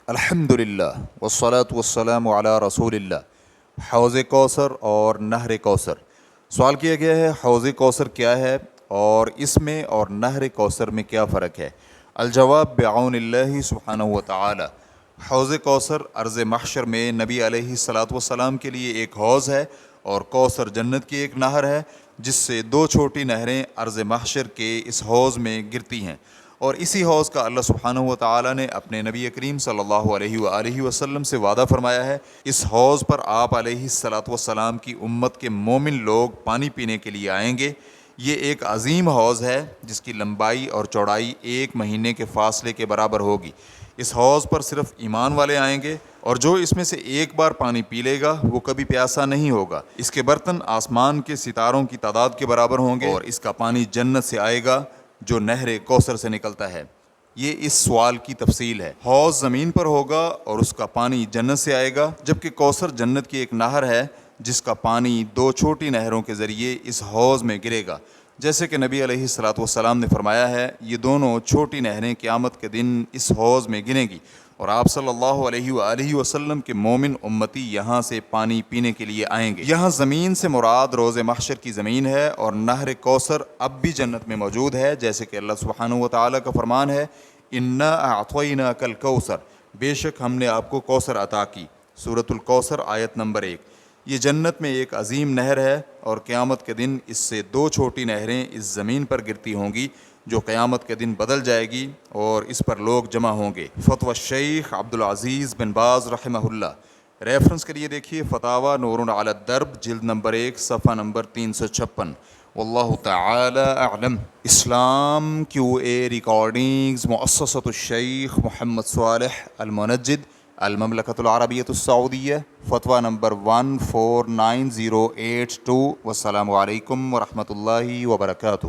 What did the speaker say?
الحمدللہ والصلاة والسلام علی رسول اللہ۔ حوض کوثر اور نہر کوثر، سوال کیا گیا ہے حوض کوثر کیا ہے اور اس میں اور نہر کوثر میں کیا فرق ہے؟ الجواب بعون اللہ سبحانہ وتعالی۔ حوض کوثر ارض محشر میں نبی علیہ الصلاۃ والسلام کے لیے ایک حوض ہے، اور کوثر جنت کی ایک نہر ہے جس سے دو چھوٹی نہریں ارض محشر کے اس حوض میں گرتی ہیں، اور اسی حوض کا اللہ سبحانہ وتعالی نے اپنے نبی کریم صلی اللہ علیہ وآلہ وسلم سے وعدہ فرمایا ہے۔ اس حوض پر آپ علیہ الصلاۃ والسلام کی امت کے مومن لوگ پانی پینے کے لیے آئیں گے۔ یہ ایک عظیم حوض ہے جس کی لمبائی اور چوڑائی 1 مہینے کے فاصلے کے برابر ہوگی۔ اس حوض پر صرف ایمان والے آئیں گے، اور جو اس میں سے ایک بار پانی پی لے گا وہ کبھی پیاسا نہیں ہوگا۔ اس کے برتن آسمان کے ستاروں کی تعداد کے برابر ہوں گے، اور اس کا پانی جنت سے آئے گا جو نہر کوثر سے نکلتا ہے۔ یہ اس سوال کی تفصیل ہے۔ حوض زمین پر ہوگا اور اس کا پانی جنت سے آئے گا، جبکہ کوثر جنت کی ایک نہر ہے جس کا پانی 2 چھوٹی نہروں کے ذریعے اس حوض میں گرے گا۔ جیسے کہ نبی علیہ الصلاۃ والسلام نے فرمایا ہے، یہ دونوں چھوٹی نہریں قیامت کے دن اس حوض میں گریں گی، اور آپ صلی اللہ علیہ وآلہ وسلم کے مومن امتی یہاں سے پانی پینے کے لیے آئیں گے۔ یہاں زمین سے مراد روز محشر کی زمین ہے، اور نہر کوثر اب بھی جنت میں موجود ہے، جیسے کہ اللہ سبحانہ وتعالی کا فرمان ہے، انا اعطیناک الکوثر، بے شک ہم نے آپ کو کوثر عطا کی۔ سورۃ الکوثر آیت نمبر 1۔ یہ جنت میں ایک عظیم نہر ہے، اور قیامت کے دن اس سے 2 چھوٹی نہریں اس زمین پر گرتی ہوں گی جو قیامت کے دن بدل جائے گی، اور اس پر لوگ جمع ہوں گے۔ فتوی شیخ عبدالعزیز بن باز رحمہ اللہ۔ ریفرنس کے لیے دیکھیے فتاوی نور علی الدرب جلد نمبر 1 صفحہ نمبر 356۔ واللہ تعالی اعلم۔ اسلام QA ریکارڈنگز مؤسسۃ الشیخ محمد صالح المنجد، المملکۃ العربیۃ السعودیہ، فتویٰ نمبر 149082۔ والسلام علیکم ورحمۃ اللہ وبرکاتہ۔